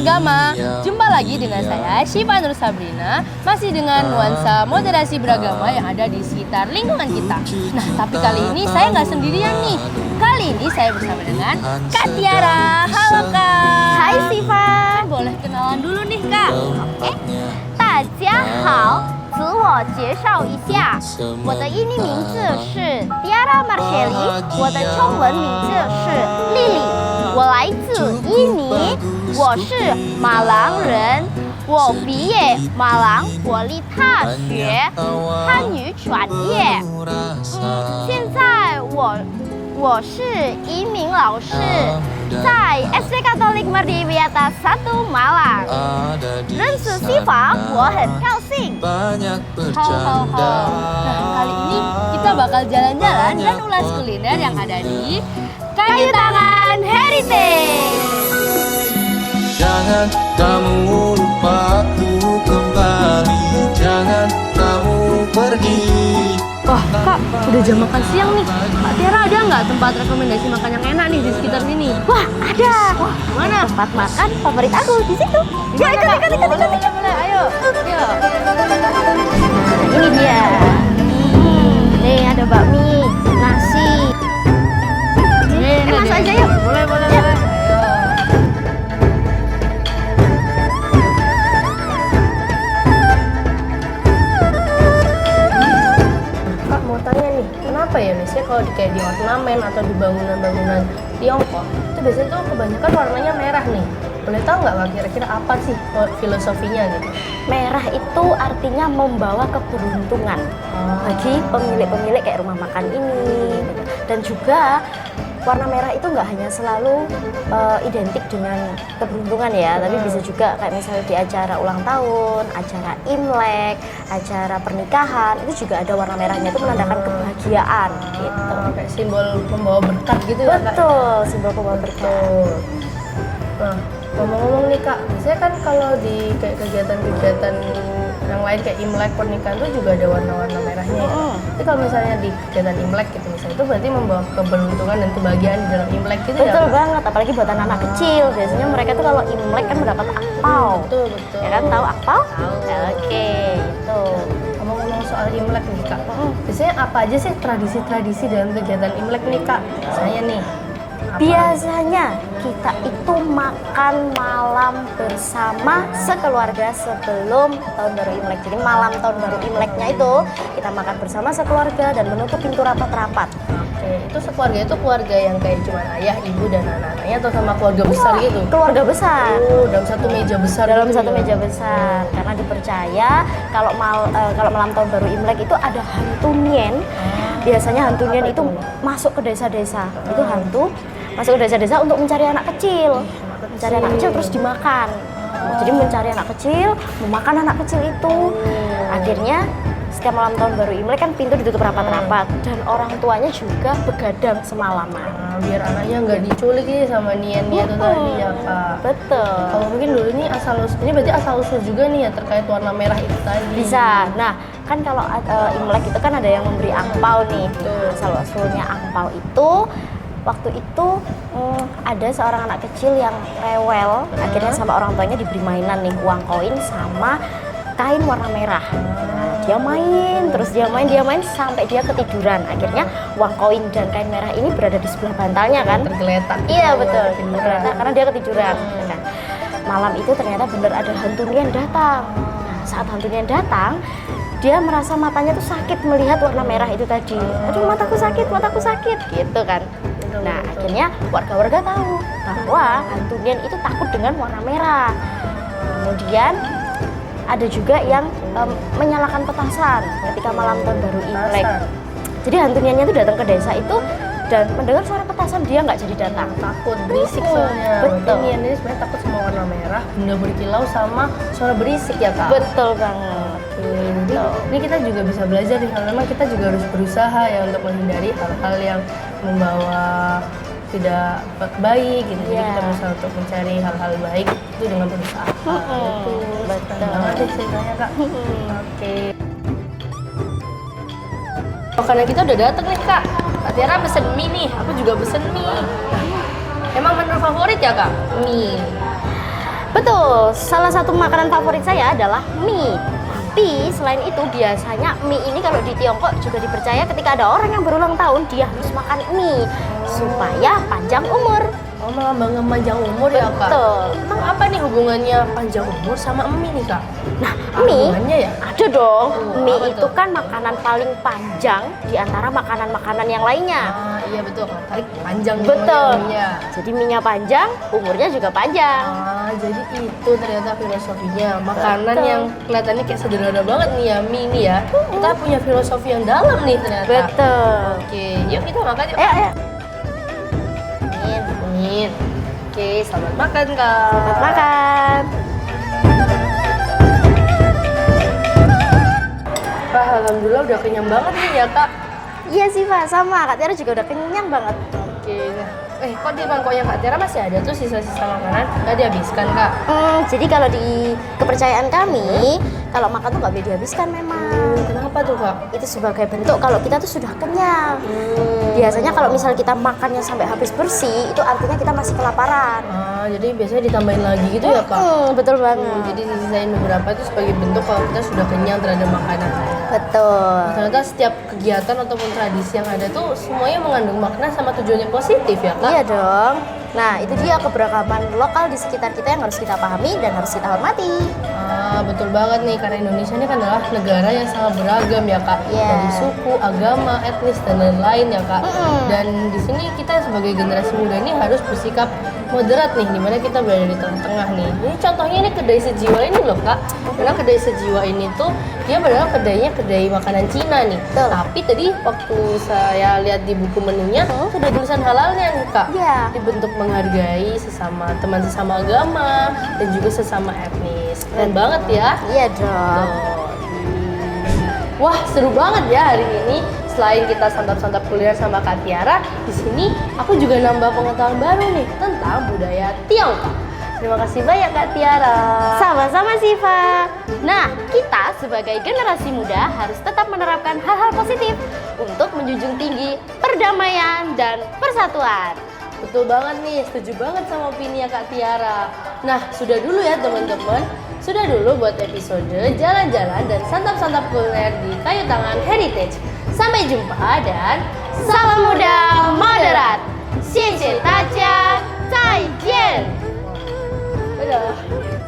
beragama. Jumpa lagi dengan saya, Syifa Nur Sabrina, masih dengan nuansa moderasi beragama yang ada di sekitar lingkungan kita. Nah, tapi kali ini saya nggak sendirian nih. Kali ini saya bersama dengan Kak Tiara. Halo Kak. Hai Syifa. Boleh kenalan dulu nih Kak. 大家好，自我介绍一下，我的印尼名字是 Tiara Marcelli， 我的中文名字是丽丽，我来自印尼，我是马来人，我毕业马来国立大学汉语专业，现在我是一名老师，在 SD Katolik Mardiwiata 1 Malang。认识西法，我很高兴。 Halo. Nah, kali ini kita bakal jalan-jalan dan ulas kuliner yang ada di Kayu Tangan Heritage. Jangan kamu lupa aku kembali, jangan kamu pergi. Wah Kak, udah jam makan siang nih. Kak Tiara ada nggak tempat rekomendasi makan yang enak nih di sekitar sini? Wah, ada. Wah, mana? Tempat makan favorit aku di situ. Ya, ikut. Boleh, ayo. Ini dia. Nih ada bakmi, nasi. Masuk aja yuk. Boleh. Ya. Ayo. Kak mau tanya nih, kenapa ya biasanya kalau kayak di ornamen atau di bangunan-bangunan Tiongkok itu biasanya tuh kebanyakan warnanya merah nih. Boleh tahu nggak Kak kira-kira apa sih filosofinya gitu? Merah itu artinya membawa keberuntungan bagi pemilik-pemilik kayak rumah makan ini. Dan juga warna merah itu nggak hanya selalu identik dengan keberuntungan ya, tapi bisa juga kayak misalnya di acara ulang tahun, acara Imlek, acara pernikahan, itu juga ada warna merahnya, itu menandakan kebahagiaan gitu. Kayak simbol membawa berkat gitu ya Kak? Betul, simbol pembawa berkat. Nah, ngomong-ngomong nih Kak, biasanya kan kalau di kayak kegiatan-kegiatan yang lain kayak Imlek, pernikahan itu juga ada warna-warna merahnya ya. Tapi kalau misalnya di kegiatan Imlek gitu misalnya, itu berarti membawa keberuntungan dan kebahagiaan di dalam Imlek gitu ya Betul Kak? banget, apalagi buat anak-anak kecil. Biasanya mereka tuh kalau Imlek kan mendapat akpau. Betul. Ya kan, tahu akpau? Tahu. Oke, itu. Ngomong-ngomong soal Imlek nih Kak, biasanya apa aja sih tradisi-tradisi dalam kegiatan Imlek nih Kak? Saya nih, apa? Biasanya kita itu makan malam bersama sekeluarga sebelum tahun baru Imlek. Jadi malam tahun baru Imleknya itu kita makan bersama sekeluarga dan menutup pintu rapat-rapat. Oke, itu sekeluarga itu keluarga yang kayak cuma ayah, ibu, dan anak-anaknya atau sama keluarga besar gitu? Keluarga besar. Oh, dalam satu meja besar. Dalam gitu satu ya? meja besar, karena dipercaya kalau malam tahun baru Imlek itu ada hantu Nien. Biasanya hantu Nien itu masuk ke desa-desa. Itu hantu masuk ke desa-desa untuk mencari anak kecil. Mencari anak kecil terus dimakan. Jadi mencari anak kecil, memakan anak kecil itu. Akhirnya setiap malam tahun baru Imlek kan pintu ditutup rapat-rapat dan orang tuanya juga begadang semalaman. Nah, biar anaknya nggak diculik nih sama Nien-Nien itu tadi ya Kak. Betul. Kalau mungkin dulu ini ini berarti asal usul juga nih ya terkait warna merah itu tadi. Bisa. Nah, kan kalau Imlek itu kan ada yang memberi angpau nih. Asal usulnya angpau itu waktu itu ada seorang anak kecil yang rewel, akhirnya sama orang tuanya diberi mainan nih, uang koin sama kain warna merah. Nah, dia main sampai dia ketiduran. Akhirnya uang koin dan kain merah ini berada di sebelah bantalnya kan? Tergeletak. Iya betul, tergeletak karena dia ketiduran. Kan? Malam itu ternyata benar ada hantu Nien datang. Nah, saat hantu Nien datang, dia merasa matanya tuh sakit melihat warna merah itu tadi. Aduh, mataku sakit, gitu kan. Nah, akhirnya warga-warga tahu bahwa hantu Nien itu takut dengan warna merah. Kemudian ada juga yang menyalakan petasan ketika malam tahun baru Imlek. Jadi hantu Nien-nya itu datang ke desa itu dan mendengar suara petasan, dia nggak jadi datang. Takut berisik soalnya. Betul. Nien ini sebenarnya takut sama warna merah, benda berkilau sama suara berisik ya Kak? Betul banget. Jadi ini kita juga bisa belajar nih, karena memang kita juga harus berusaha ya untuk menghindari hal-hal yang membawa tidak baik gitu. Jadi kita berusaha untuk mencari hal-hal baik itu dengan berusaha. Itu betul banget deh ceritanya Kak. Oke. Makanan kita udah dateng nih Kak. Kak Tiara pesen mie nih, aku juga pesen mie. Emang menu favorit ya Kak? Mie. Betul, salah satu makanan favorit saya adalah mie. Tapi selain itu biasanya mie ini kalau di Tiongkok juga dipercaya ketika ada orang yang berulang tahun dia harus makan mie supaya panjang umur. Oh, melambangkan panjang umur ya kak? Betul. Emang apa nih hubungannya panjang umur sama mie nih kak? Nah, Hubungannya mie ya? ada dong. Mie apa itu tuh? kan makanan paling panjang di antara makanan-makanan yang lainnya. Ah, iya betul kak, tarik panjang nih Betul. mie-nya. Jadi mie-nya panjang, umurnya juga panjang. Ah, jadi itu ternyata filosofinya. Makanan Betul. yang kelihatannya kayak sederhana banget nih ya, mie ini ya. Kita punya filosofi yang dalam nih ternyata. Betul. Oke, yuk kita makan yuk. Ayo, ayo. Amin. Oke, selamat makan kak. Selamat makan. Wah, alhamdulillah udah kenyang banget nih ya kak. Iya sih Pak, sama. Kak Tiara juga udah kenyang banget. Oke, nah. Kok di mangkoknya Kak Tiara masih ada tuh sisa-sisa makanan? Nggak dihabiskan kak? Jadi kalau di kepercayaan kami, kalau makan tuh nggak boleh dihabiskan memang. Kenapa tuh kak? Itu sebagai bentuk kalau kita tuh sudah kenyang. Biasanya kalau misal kita makannya sampai habis bersih, itu artinya kita masih kelaparan. Ah, jadi biasanya ditambahin lagi gitu ya kak? Betul banget. Jadi disisain beberapa itu sebagai bentuk kalau kita sudah kenyang terhadap makanan. Betul. Ternyata setiap kegiatan ataupun tradisi yang ada tuh semuanya mengandung makna sama tujuannya positif ya kak? Iya dong. Nah, itu dia keberagaman lokal di sekitar kita yang harus kita pahami dan harus kita hormati. Ah, betul banget nih, karena Indonesia ini kan adalah negara yang sangat beragam ya kak. Iya. Dari suku, agama, etnis dan lain-lain ya kak. Dan di sini kita sebagai generasi muda ini harus bersikap moderat nih, dimana kita berada di tengah-tengah nih. Ini contohnya ini kedai sejiwa ini loh kak. Karena kedai sejiwa ini tuh dia padahal kedainya kedai makanan Cina nih. Betul. Tapi tadi waktu saya lihat di buku menunya tuh ada tulisan halalnya nih kak. Iya. Dibentuk menghargai sesama teman sesama agama dan juga sesama etnis. Keren banget ya. Iya dong. Wah, seru banget ya hari ini. Selain kita santap-santap kuliner sama Kak Tiara, di sini aku juga nambah pengetahuan baru nih tentang budaya Tiongkok. Terima kasih banyak Kak Tiara. Sama-sama Siva. Nah, kita sebagai generasi muda harus tetap menerapkan hal-hal positif untuk menjunjung tinggi perdamaian dan persatuan. Betul banget nih, setuju banget sama opini Kak Tiara. Nah, sudah dulu ya teman-teman. Sudah dulu buat episode jalan-jalan dan santap-santap kuliner di Kayu Tangan Heritage. Sampai jumpa dan Salam muda moderat. 谢谢大家，再见。 dadah.